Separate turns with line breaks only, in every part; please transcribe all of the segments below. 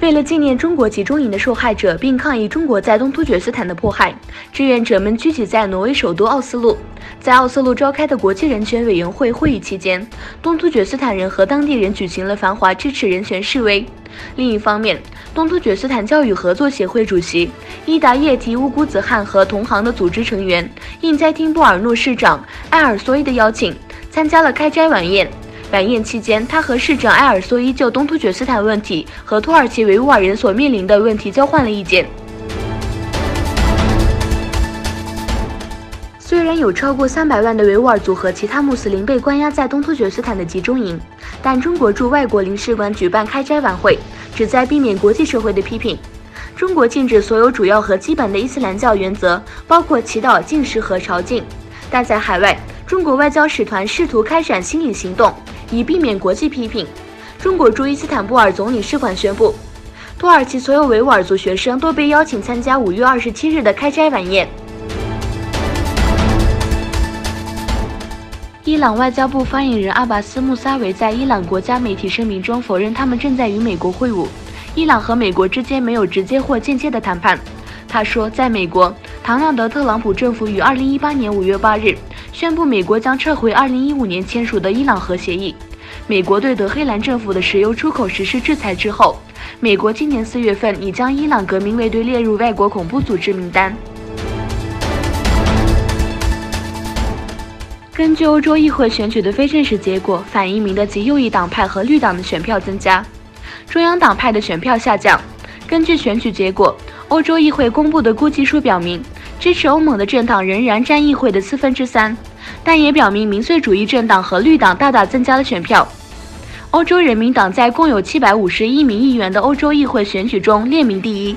为了纪念中国集中营的受害者，并抗议中国在东突厥斯坦的迫害，志愿者们聚集在挪威首都奥斯陆。在奥斯陆召开的国际人权委员会会议期间，东突厥斯坦人和当地人举行了繁华支持人权示威。另一方面，东突厥斯坦教育合作协会主席伊达叶提乌古子汗和同行的组织成员应在听布尔诺市长埃尔索伊的邀请，参加了开斋晚宴。晚宴期间，他和市长埃尔索伊就东突厥斯坦问题和土耳其维吾尔人所面临的问题交换了意见。虽然有超过300万的维吾尔族和其他穆斯林被关押在东突厥斯坦的集中营，但中国驻外国领事馆举办开斋晚会，旨在避免国际社会的批评。中国禁止所有主要和基本的伊斯兰教原则，包括祈祷、禁食和朝觐。但在海外，中国外交使团试图开展心理行动，以避免国际批评。中国驻伊斯坦布尔总领事馆宣布，土耳其所有维吾尔族学生都被邀请参加5月27日的开斋晚宴。伊朗外交部发言人阿拔斯·穆萨维在伊朗国家媒体声明中否认他们正在与美国会晤，伊朗和美国之间没有直接或间接的谈判。他说，在美国，唐纳德·特朗普政府于2018年5月8日宣布美国将撤回2015年签署的伊朗核协议。美国对德黑兰政府的石油出口实施制裁之后，美国今年4月份已将伊朗革命卫队列入外国恐怖组织名单。根据欧洲议会选举的非正式结果，反移民的极右翼党派和绿党的选票增加，中央党派的选票下降。根据选举结果，欧洲议会公布的估计数表明，支持欧盟的政党仍然占议会的3/4，但也表明民粹主义政党和绿党大大增加了选票。欧洲人民党在共有751名议员的欧洲议会选举中列名第一。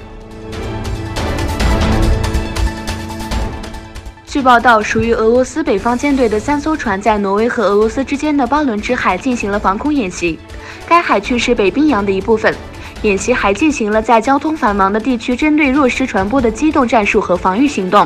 据报道，属于俄罗斯北方舰队的3艘船在挪威和俄罗斯之间的巴伦支海进行了防空演习。该海区是北冰洋的一部分，演习还进行了在交通繁忙的地区针对弱势船舶的机动战术和防御行动。